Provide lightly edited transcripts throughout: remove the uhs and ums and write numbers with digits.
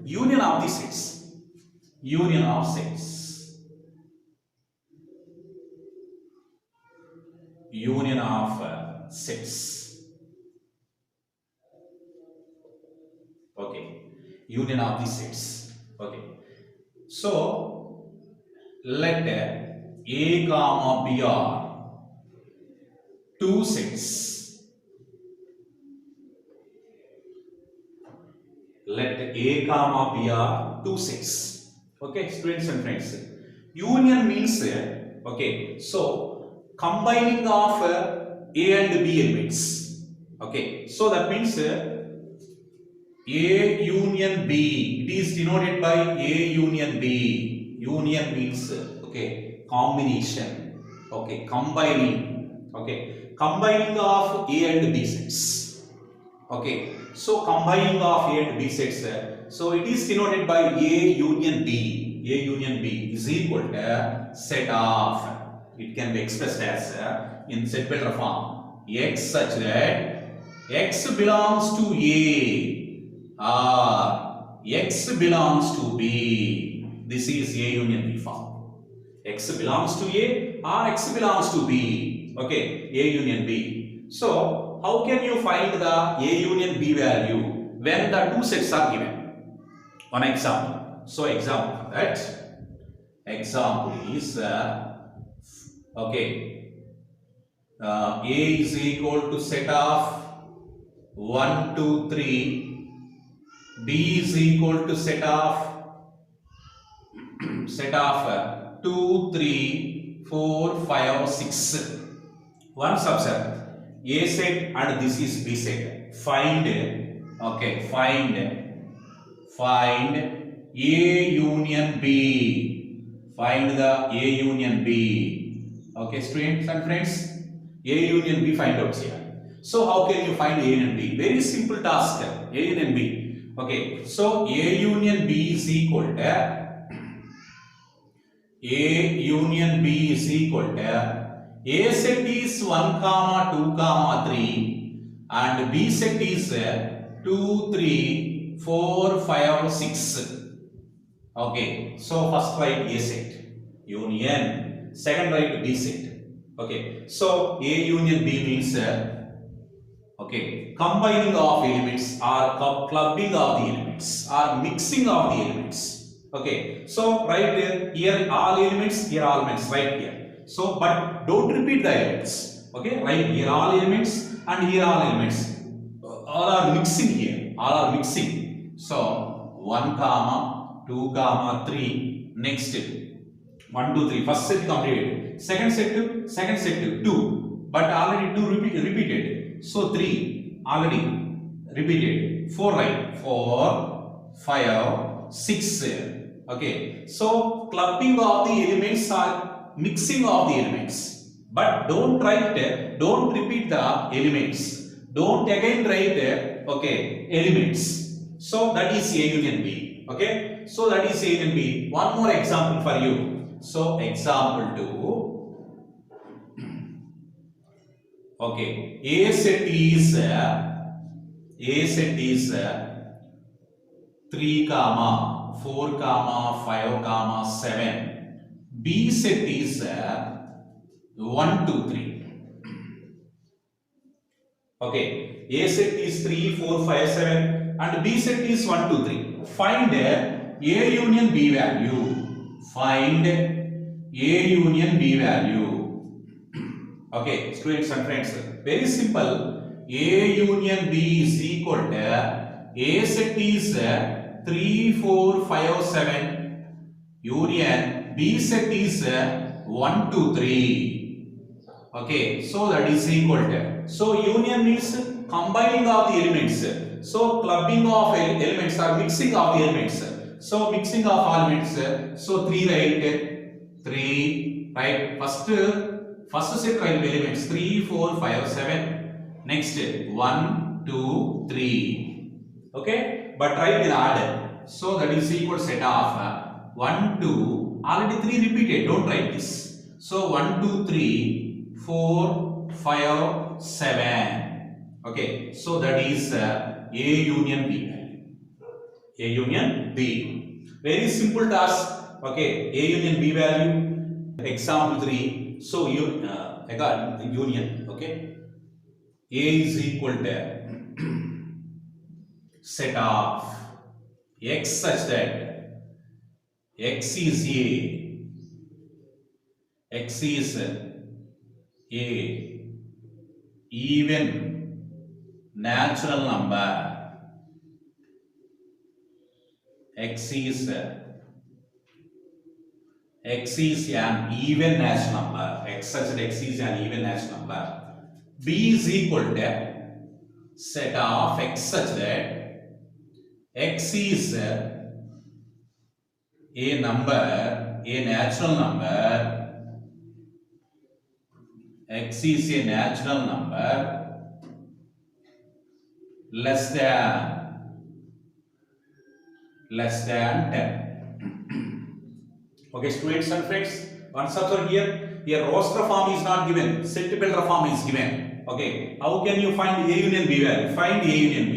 union of the sets. Union of sets. Union of sets. Okay. Union of the sets. Okay. So let A comma B are two sets. Let A comma B are two sets. Okay, students and friends. Union means okay. So combining of A and B elements. Okay. So that means A union B. It is denoted by A union B. Union means okay, combination. Okay, combining. Okay, combining of A and B sets. Okay, so combining of A and B sets. So it is denoted by A union B. A union B is equal to set of. It can be expressed as in set vector form X such that X belongs to A or X belongs to B. This is A union B form. X belongs to A or X belongs to B. Okay, A union B. So, how can you find the A union B value when the two sets are given? One example. So, example for that. Example is okay. A is equal to set of 1, 2, 3. B is equal to set of 2, 3, 4, 5, 6. Once observe A set and this is B set. Find okay, find A union B. Find the A union B. Okay, students and friends, A union B find out here. So how can you find A union B? Very simple task. A union B. Okay, so A union B is equal to A set is 1, 2, 3 and B set is 2, 3, 4, 5, 6. Okay, so first write A set union, second write B set. Okay, so A union B means okay, combining of elements or clubbing of the elements or mixing of the elements. Okay, so right here all elements, here all elements, right here. So, but don't repeat the elements. Okay, right here all elements and here all elements. All are mixing here. All are mixing. So 1, 2, 3. Next 1, 2, 3. First set completed. Second set 2. But already 2 repeated. So 3 already repeated. 4 right. 4, 5, 6. Okay. So clubbing of the elements are mixing of the elements. But don't repeat the elements. Don't again write okay, elements. So that is A union B. Okay. So that is A union B. One more example for you. So example 2. Okay, A set is 3, 4, 5, 7. B set is 1, 2, 3. Okay, A set is 3, 4, 5, 7 and B set is 1, 2, 3. Find A union B value. Find A union B value. Okay, students and friends, very simple. A union B is equal to A set is 3, 4, 5, 7. Union B set is 1, 2, 3. Okay, so that is equal to. So union means combining of the elements. So clubbing of elements or mixing of the elements. So mixing of elements. So 3 right, 3 right. First set right elements 3, 4, 5, 7. Next 1, 2, 3. Okay, but write in order. So that is equal set of 1, 2. Already 3 repeated. Don't write this. So 1, 2, 3, 4, 5, 7. Okay, so that is A union B value. A union B. Very simple task. Okay, A union B value. Example 3. So I got the union. Okay, A is equal to set of X such that X is X is a even natural number. X is an even natural number. X such that X is an even natural number. B is equal to set of X such that X is a number, a natural number. X is a natural number less than 10. Okay, students and friends, once observe here roster form is not given, set builder form is given. Okay, how can you find A union B value? Find A union B.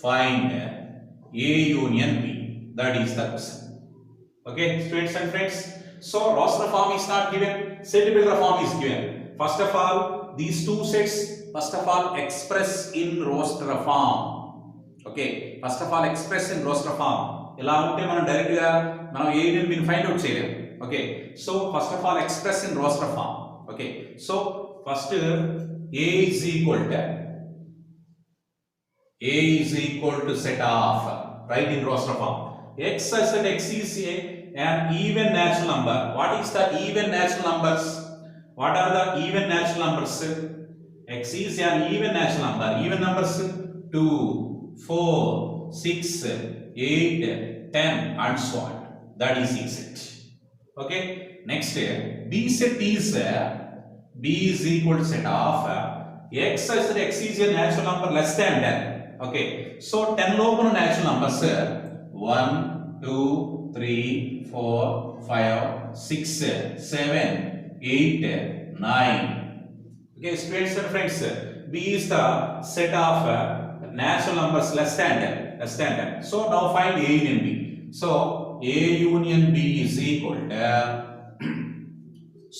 Find A union B. That is the question. Okay, students and friends. So roster form is not given, set builder form is given. First of all, these two sets, first of all, express in roster form. Okay, first of all, express in roster form. ఎలా ఉంటే మనం direct గా మనం A union B find out చేయలేం. Okay, so first of all express in roster form. Okay, so first A is equal to set of, right, in roster form. X such that X is an even natural number. What is the even natural numbers? What are the even natural numbers? X is an even natural number. Even numbers 2, 4, 6, 8, 10 and so on. That is A set. Okay, next B set is B is equal to set of X such that X is a natural number less than 10. Okay, so 10 local natural numbers 1, 2, 3, 4, 5, 6, 7, 8, 9. Okay, students and friends, B is the set of natural numbers less than 10. So now find A union B. So A union B is equal to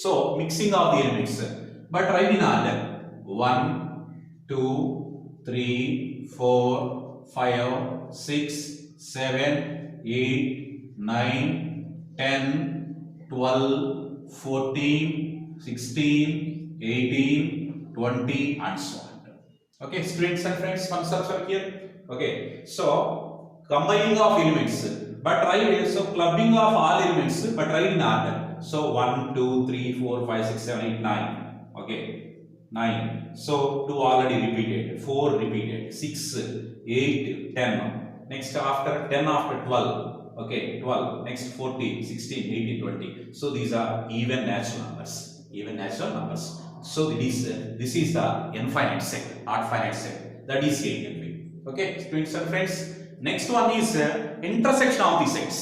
so mixing of the elements, but write in order 1, 2, 3, 4, 5, 6, 7, 8, 9, 10, 12, 14, 16, 18, 20 and so on. Okay, students and friends, concepts are here. Okay, so combining of elements, but write, so clubbing of all elements, but write in order. So 1, 2, 3, 4, 5, 6, 7, 8, 9. Okay, 9. So 2 already repeated, 4 repeated, 6, 8, 10. Next after 10 after 12. Okay, 12. Next 14, 16, 18, 20. So these are even natural numbers. Even natural numbers. So this is the infinite set, not finite set. That is A and B. Okay, students and friends. Next one is intersection of the sets.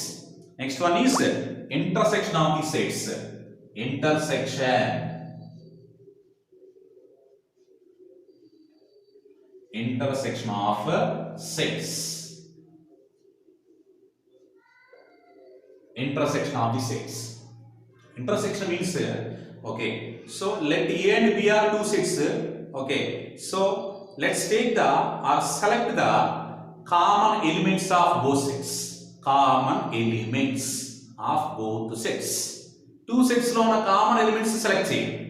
Next one is intersection of the sets. Intersection of sets. Intersection of the sets. Intersection means okay, so let A and B are two sets. Okay, so let's take the or select the common elements of both sets. Common elements of both sets. Two sets lo una common elements select cheyandi.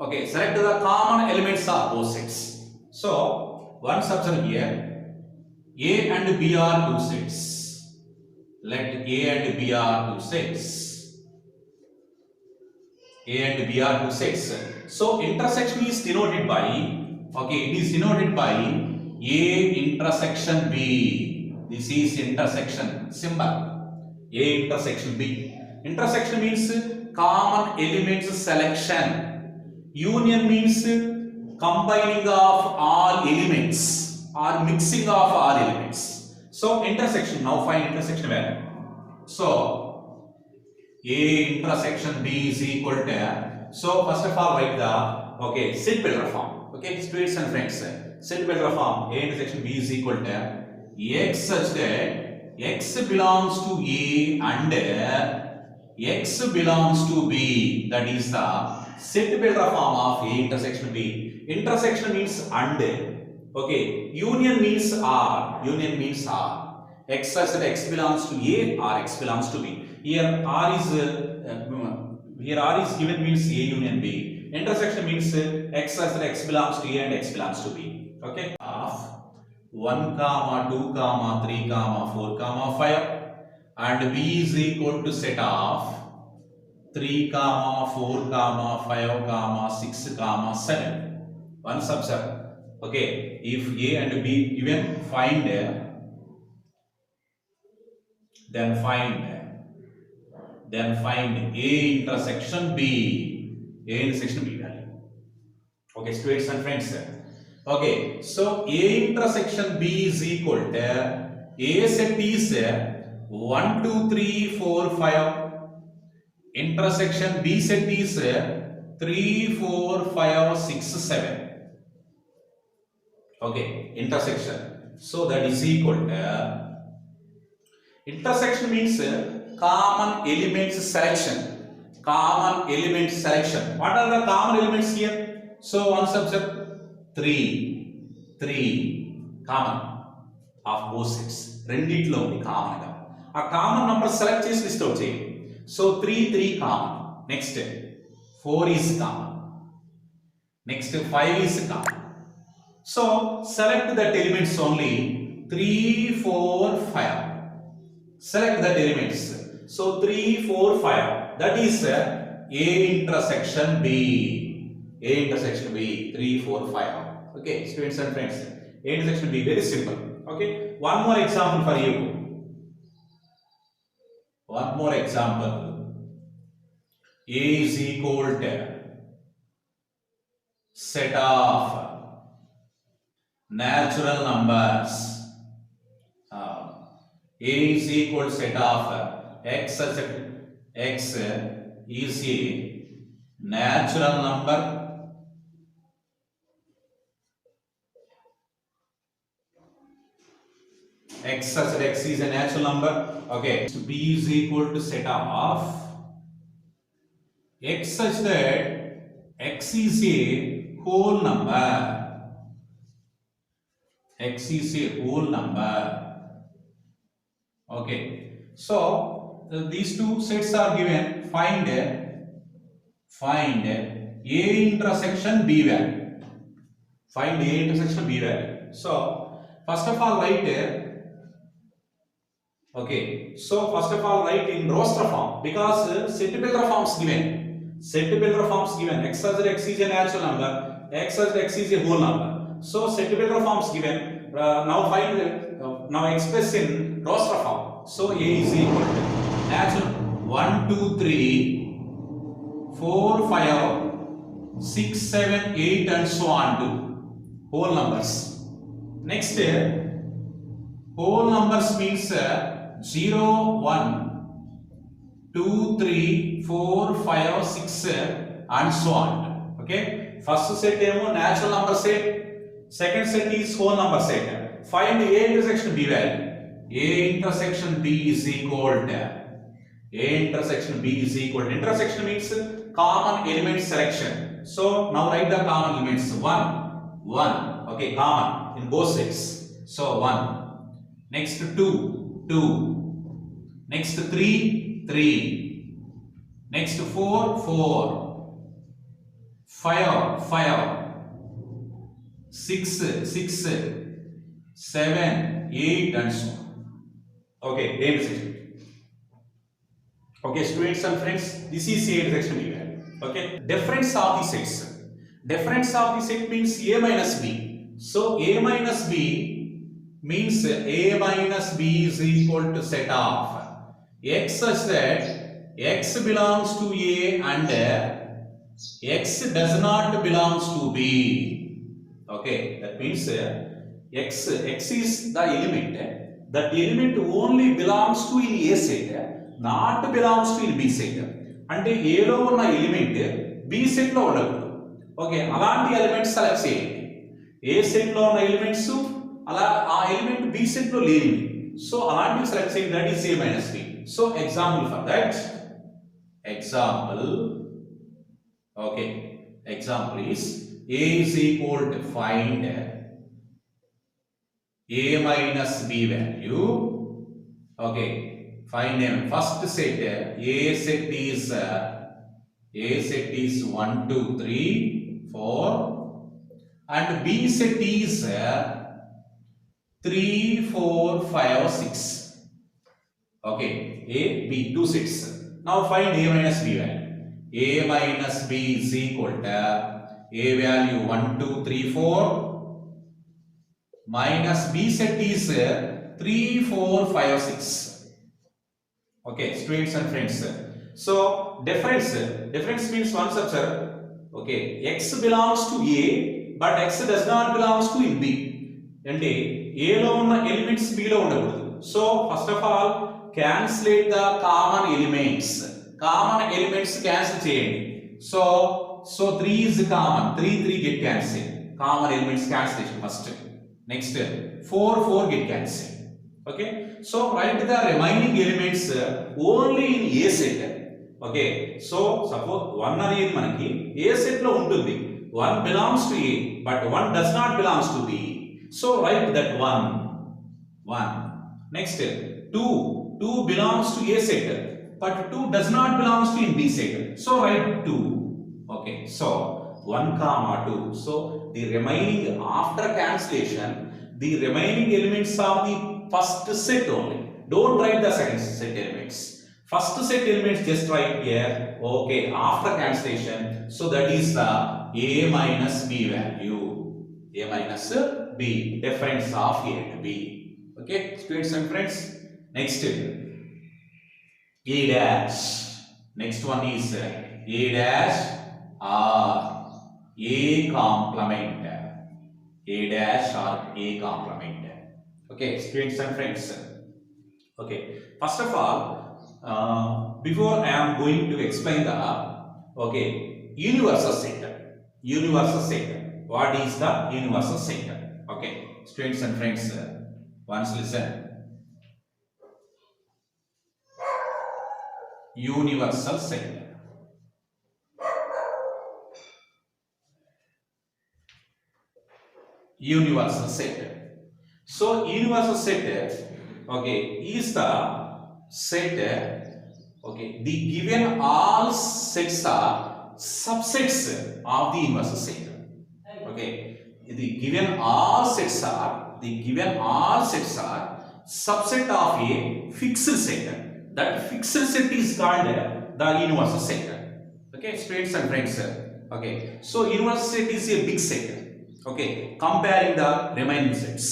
Okay, select the common elements of both sets. So once observe here, A and B are two sets. Let A and B are two sets. A and B are two sets. So intersection is denoted by, okay, it is denoted by A intersection B. This is intersection symbol. A intersection B. Intersection means common elements selection. Union means combining of all elements or mixing of all elements. So intersection, now find intersection value. So A intersection B is equal to, so first of all write the, okay, set builder form. Okay, students and friends, set builder form A intersection B is equal to x such that x belongs to A and x belongs to B. That is the set builder form of A intersection B. Intersection means and. Okay, union means R. Union means R. X such that x belongs to A or x belongs to B. Here R is given means A union B. Intersection means x such that x belongs to A and x belongs to B. Okay. Of 1, 2, 3, 4, 5 and B is equal to set of 3, 4, 5, 6, 7. One subset. Okay, if A and B given, find then find A intersection B. A intersection B value. Okay, students and friends. Okay, so A intersection B is equal to A set is 1, 2, 3, 4, 5. Intersection B set is 3, 4, 5, 6, 7. Okay, intersection. So that is equal to intersection means common elements selection. Common element selection. What are the common elements here? So one subset 3 common of both sets. Renditlo undi common ga. A common number select chesi list out cheyandi. So 3 common. Next 4 is common. Next 5 is common. So select that elements only 3, 4, 5. Select that elements. So 3, 4, 5. That is A intersection B. A intersection B. 3, 4, 5. Okay, students and friends. A intersection B. Very simple. Okay. One more example for you. One more example. A is equal to set of natural numbers. A is equal to set of x such that x is a natural number. X such that x is a natural number. Okay. So B is equal to set of x such that x is a whole number. X is a whole number. Okay, so these two sets are given. Find A intersection B value. Find A intersection B value. So first of all write okay. So first of all write in roster form because set builder forms given. Set builder forms given. X such that x is a natural number. X such that x is a whole number. So set builder forms given. Now find now express in roster form. So A is equal to natural 1, 2, 3, 4, 5, 6, 7, 8 and so on to whole numbers. Next whole numbers means 0, 1, 2, 3, 4, 5, 6 and so on. Okay. First set natural number set. Second set is whole number set. Find A intersection B value. A intersection B is equal to A intersection B is equal to intersection means common element selection. So now write the common elements 1. Okay, common in both sets. So 1. Next 2. Next 3. Next 4. 5. 6. 7, 8 and so on. Okay, A intersection. Okay, students and friends, this is A intersection B value. Okay, difference of the sets. Difference of the set means A minus B. So A minus B means A minus B is equal to set of x such that x belongs to A and x does not belongs to B. Okay, that means x is the element. That element only belongs to in A set, not belongs to in B set. అంటే A లో ఉన్న element B set లో ఉండకూడదు. Okay, అలాంటి elements select చేయండి. A set లో ఉన్న elements అలా ఆ ఎలిమెంట్ బి సెట్ లో లేనివి. సో అలాంటివి సెలెక్ట్ చేయండి. That is a minus b. So example for that, example, okay, example is a is equal to find a minus b value. Okay, find a first set. A set is 1 2 3 4 and b set is 3 4 5 6. Okay, a b, two sets. Now find a minus b value. A minus b is equal to a value 1 2 3 4 minus b set is 3 4 5 6. Okay, students and friends. So difference means one such. Okay, x belongs to a but x does not belongs to in b. అంటే a లో ఉన్న elements b లో ఉండకూడదు. So first of all cancel out the common elements. Common elements cancel చేయండి. So 3 is common. 3 get cancelled. Common elements cancellation first. Next 4 get cancelled. Okay, so write the remaining elements only in a set. Okay, so suppose 1 అనేది మనకి a set లో ఉంటుంది. 1 belongs to a but 1 does not belongs to b. So write that 1. Next 2 belongs to a set but 2 does not belongs to in b set. So write 2. Okay, so 1 comma 2. So the remaining after cancellation, the remaining elements of the first set only. Don't write the second set elements. First set elements just write here. Okay, after cancellation. So that is the a minus b value. A minus b, difference of a and b. Okay, students and friends. Next a dash. Next one is a dash or a complement. A dash or a complement. Okay, students and friends. Okay, first of all, before I am going to explain the universal set. Universal set. What is the universal set? Okay, students and friends, once listen. Universal set. Universal set. So universal set, okay, is the set, okay, the given all sets are subsets of the universal set. Okay, the given all sets are subset of a fixed set. That fixed set is called the universal set. Okay, students and friends. Okay, so universal set is a big set. Okay, comparing the remaining sets,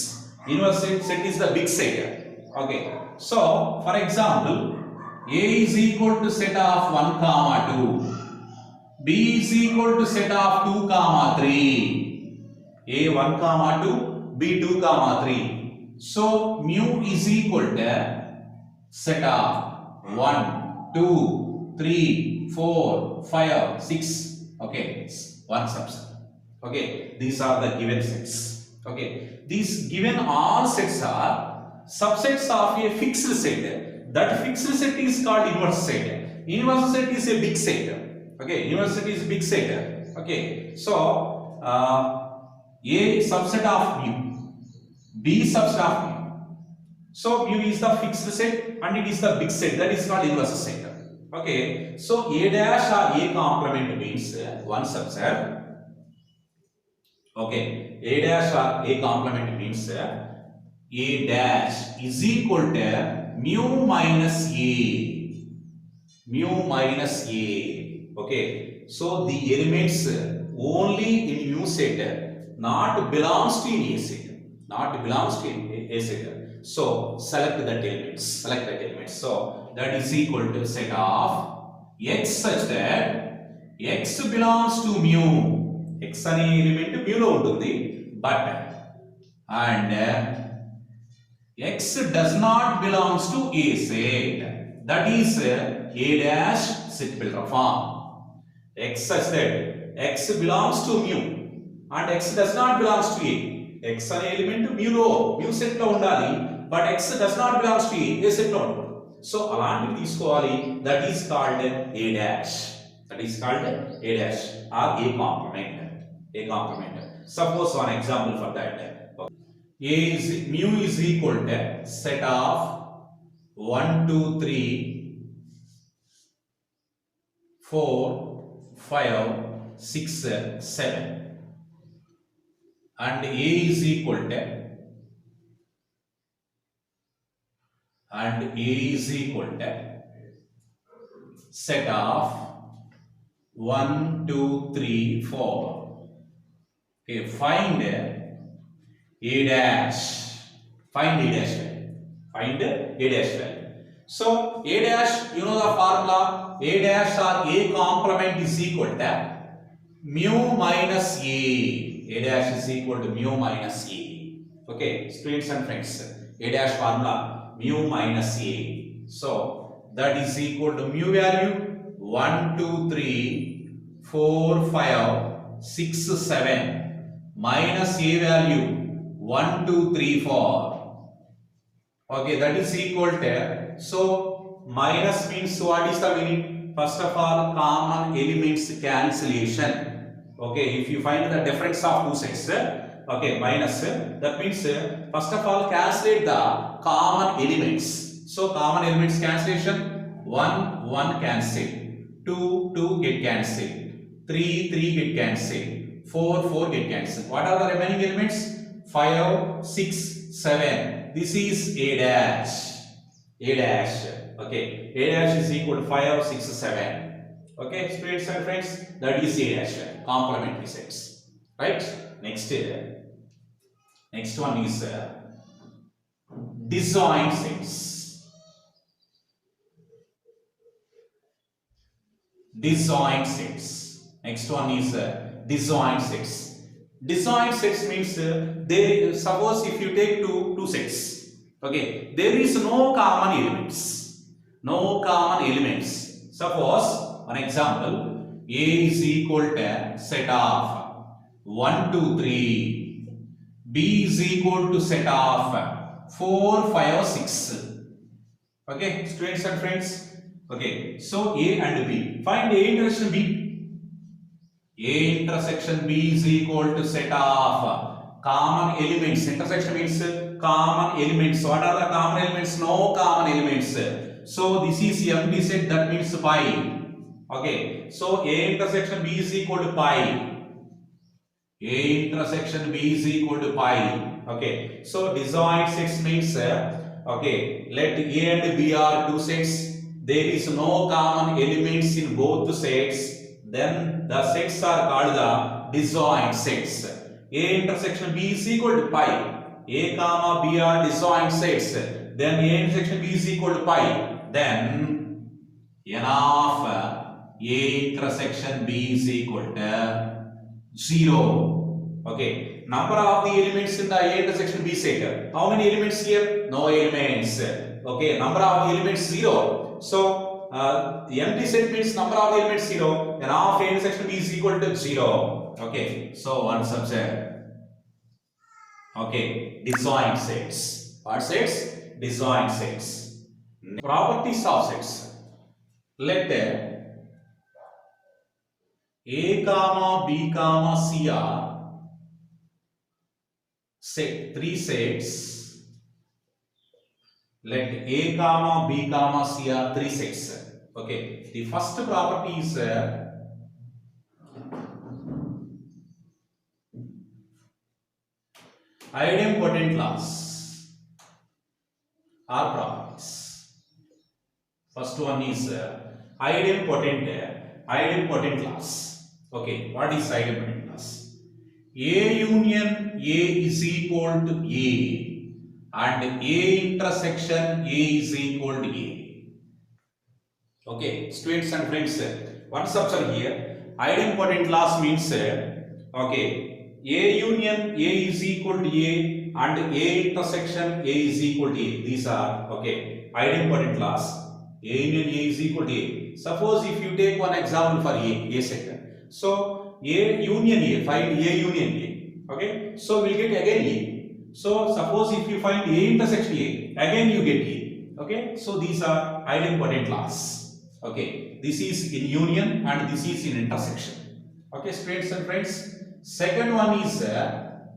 universal set is the big set. Okay, so for example, a is equal to set of 1 comma 2, b is equal to set of 2 comma 3, a 1 comma 2, b 2 comma 3. So mu is equal to set of 1 2 3 4 5 6. Okay, one subset. Okay, these are the given sets. Okay, these given all sets are subsets of a fixed set. That fixed set is called universal set. Universal set is a big set. Okay, universal set is a big set. Okay, so a subset of mu, b subset of mu. So mu is the fixed set and it is the big set. That is called universal set. Okay, so a dash or a complement means one subset. Okay, a dash or a complement means a dash is equal to mu minus a. Mu minus a. Okay, so the elements only in mu set, not belongs to in a set. Not belongs to in a set. So select that elements. Select that elements. So that is equal to set of x such that x belongs to mu. X అనే element mu లో ఉంటుంది, but and x does not belongs to a set. That is a dash set builder form. X such that x belongs to mu and x does not belongs to a. x అనే element mu set లో ఉండాలి, but x does not belongs to A set లో ఉండదు. So అలాంటివి తీసుకోవాలి. That is called A dash. That is called A dash or A complement. A complement. Suppose one example for that. A is mu is equal to set of 1 2 3 4 5 6 7, and A is equal to set of 1 2 3 4. Okay, find A dash. Find A dash value. Find A dash value. So A dash, you know the formula. A dash or A complement is equal to mu minus A. A dash is equal to mu minus A. Okay, students and friends. A dash formula mu minus A. So that is equal to mu value 1 2 3 4 5 6 7 minus A value 1 2 3 4. Okay, that is equal to, so minus means what is the meaning? First of all, common elements cancellation. Okay, if you find the difference of two sets, okay, minus, that means first of all calculate the common elements. So common elements cancellation, 1 1 cancel, 2 2 get cancelled, 3 3 get cancelled, 4 4 get cancelled. What are the remaining elements? 5 6 7. This is A dash. A dash. Okay, A dash is equal to 5 6 7. Okay, students and friends, that is A dash, complementary sets. Right? Next one is disjoint sets. Disjoint sets. Next one is disjoint sets. Disjoint sets means they, suppose if you take two sets, okay, there is no common elements. No common elements. Suppose one example, A is equal to set of 1 2 3, B is equal to set of 4 5 6. Okay, students and friends. Okay, so A and B. Find A intersection B. A intersection B is equal to set of common elements. Intersection means common elements. What are the common elements? No common elements. So this is empty set, that means pi. Okay, so A intersection B is equal to pi. A intersection B is equal to pi. Okay, so disjoint sets means okay, let A and B are two sets. There is no common elements in both sets. Then the sets are called the disjoint sets. A intersection B is equal to pi. A comma B are disjoint sets. Then A intersection B is equal to pi. Then n of A intersection B is equal to 0. Okay. Number of the elements in the A intersection B set. How many elements here? No elements. Okay. Number of the elements 0. So the empty set means number of elements 0. N of A intersection B is equal to 0. Okay, so one subset. Okay, disjoint sets. What sets? Disjoint sets. Properties of sets. Let A comma B comma C are set, three sets. Let A comma B comma C are three sets. Okay, the first property is idempotent class or properties. First one is idempotent class. Okay, what is idempotent class? A union A is equal to A and A intersection A is equal to A. Okay, students and friends, one subset here. Idempotent class means okay, A union A is equal to A and A intersection A is equal to A. These are okay, idempotent class. A union A is equal to A. Suppose if you take one example for A set. So A union A, find A union A. Okay, so we'll get again A. So suppose if you find A intersection A, again you get A. Okay, so these are idempotent laws. Okay, this is in union and this is in intersection. Okay, students and friends. Second one is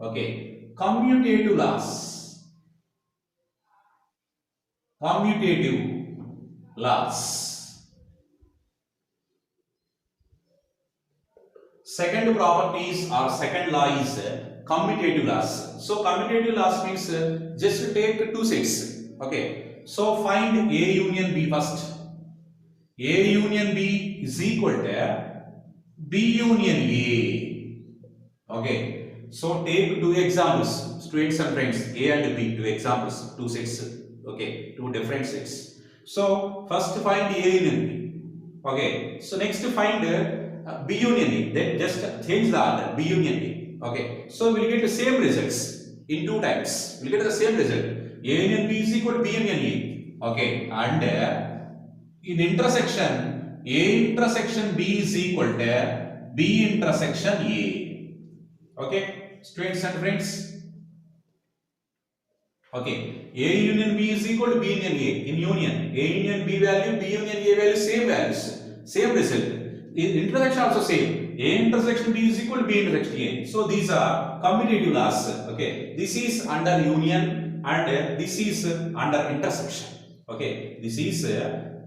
okay, commutative laws. Commutative laws. Second properties or second law is commutative laws. So commutative laws means just take two sets. Okay, so find A union B first. A union B is equal to B union A. Okay, so take two examples, students and friends, A and B, two examples, two sets. Okay, two different sets. So first find A union B. Okay, so next find B union A. Then just change the order, B union A. Okay, so we'll get the same results in two times. We'll get the same result. A union B is equal to B union A. Okay, and in intersection, A intersection B is equal to B intersection A. Okay, students and friends. Okay, A union B is equal to B union A. In union, A union B value, B union A value, same values, same result. In intersection also same. A intersection B is equal to B intersection A. So these are commutative laws. Okay, this is under union and this is under intersection. Okay, this is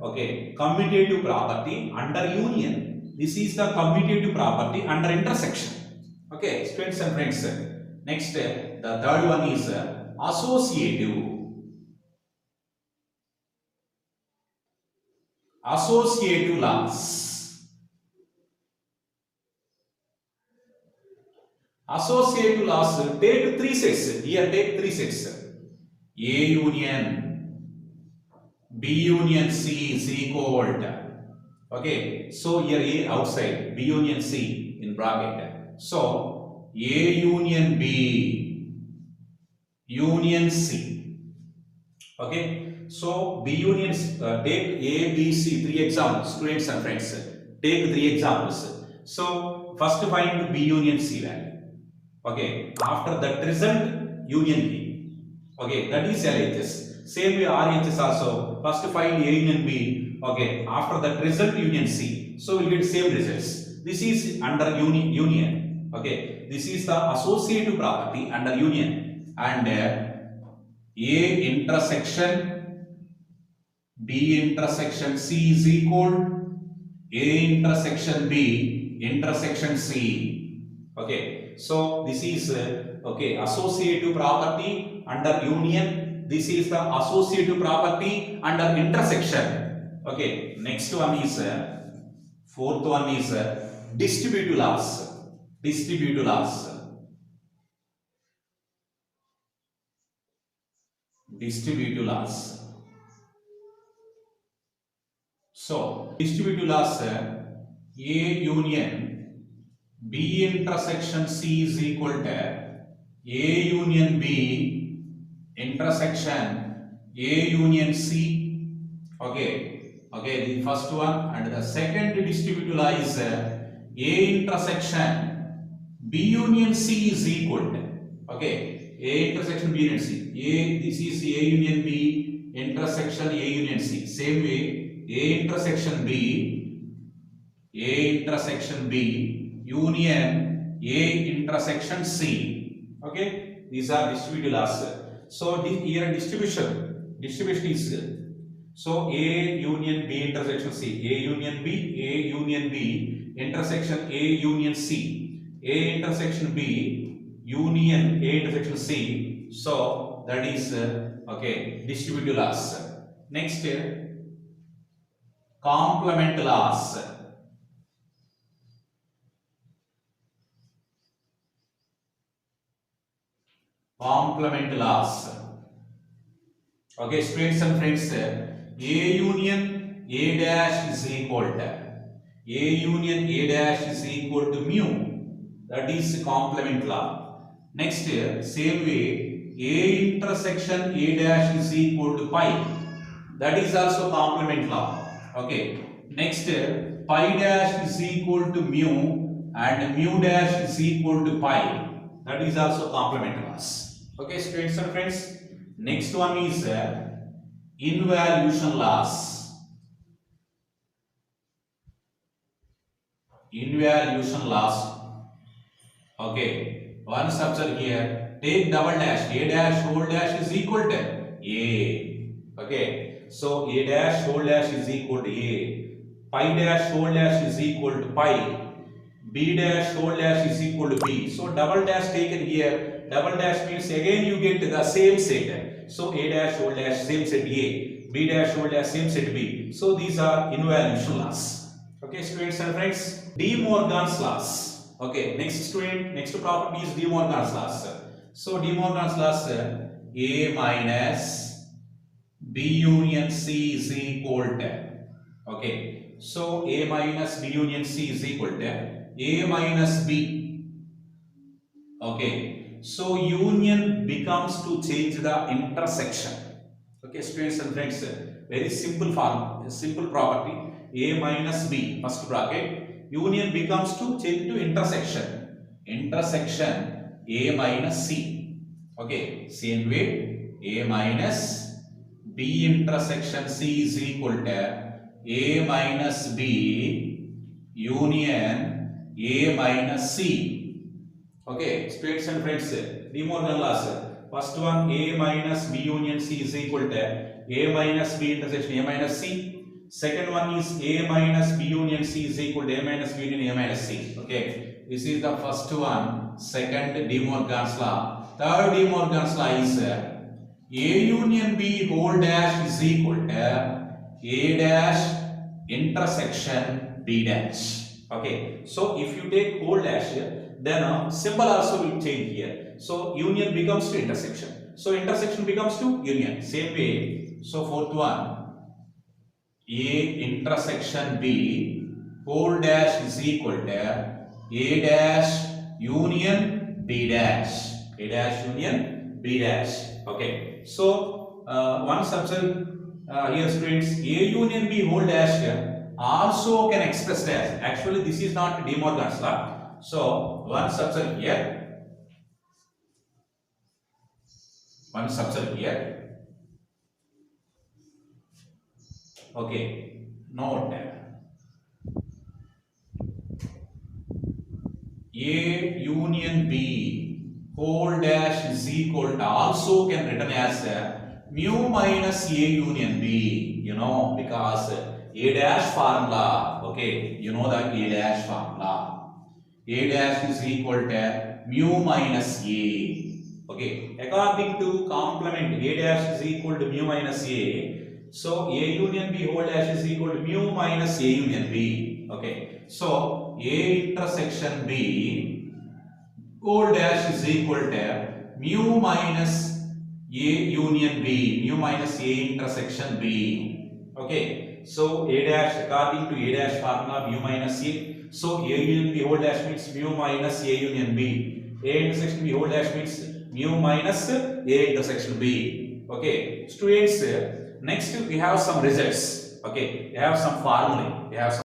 okay, commutative property under union. This is the commutative property under intersection. Okay, students and friends. Next, the third one is associative. Associative laws. Associative laws, take three sets. Here, take three sets. A union B union C is equal to. Okay, so here A outside, B union C in bracket. So A union B union C. Okay, so B union take A, B, C, three examples, students and friends. Take three examples. So first find B union C value. Okay, after that result union B. Okay, that is LHS. Same way RHS also. First find A union B. Okay, after that result union C. So we get same results. This is under union. Okay, this is the associative property under union. And A intersection B intersection C is equal A intersection B intersection C. Okay, so this is okay, associative property under union. This is the associative property under intersection. Okay, next one is fourth one is distributive laws. Distributive laws. Distributive laws. So distributive laws, A union B intersection C is equal to A union B intersection A union C. Okay, okay, the first one. And the second distributive law is A intersection B union C is equal to. Okay, A intersection B union C. This is A union B intersection A union C. Same way, A intersection B union A intersection C. Okay, these are distributive laws. So here distribution is so A union B intersection C, A union B intersection A union C, A intersection B union A intersection C. So that is okay, distributive laws. Next, complement laws. Complement laws. Okay, students and friends, A union A dash is equal to mu. That is complement law. Next, same way, A intersection A dash is equal to pi. That is also complement law. Okay. Next, pi dash is equal to mu and mu dash is equal to pi. That is also complement laws. Okay, students and friends. Next one is involution laws. Involution laws. Okay, once observe here. Take double dash. A dash whole dash is equal to A. Okay, so A dash whole dash is equal to A. Pi dash whole dash is equal to pi. B dash whole dash is equal to B. So double dash taken here. Double dash means again you get the same set. So A dash whole dash same set A. B dash whole dash same set B. So these are involution laws. Okay, students and friends. De Morgan's laws. Okay, next property is De Morgan's laws. So De Morgan's laws, A minus B union C is equal to. Okay, so A minus B union C is equal to A minus B. Okay, so union becomes to change the intersection. Okay, students and friends, very simple form, simple property. A minus B, first bracket, union becomes to change to intersection. Intersection A minus C. Okay, same way, A minus B intersection C is equal to A minus B union A minus C. Okay, students and friends, De Morgan laws. First one, A minus B union C is equal to A minus B intersection A minus C. Second one is A minus B union C is equal to A minus B union A minus C. Okay, this is the first one. Second, De Morgan's law. Third De Morgan's law is A union B whole dash is equal to A dash intersection B dash. Okay, so if you take whole dash here, then symbol also will change here. So union becomes to intersection. So intersection becomes to union. Same way. So fourth one, A intersection B whole dash is equal to A dash union B dash. A dash union B dash. Okay. So once observe here students, A union B whole dash here also can express as. Actually, this is not De Morgan's law. So once observe here. Once observe here. Okay, note A union B whole dash is equal to also can written as mu minus A union B, you know, because A dash formula, okay, you know that A dash formula. A dash is equal to mu minus A. Okay, according to complement, A dash is equal to mu minus A. So A union B whole dash is equal to mu minus A union B. Okay, so A intersection B whole dash is equal to mu minus A union B, mu minus A intersection B. Okay, so A dash according to A dash formula mu minus A. So A union B whole dash means mu minus A union B. A intersection B whole dash means mu minus A intersection B. Okay, students, next we have some results. Okay, we have some formulae. We have some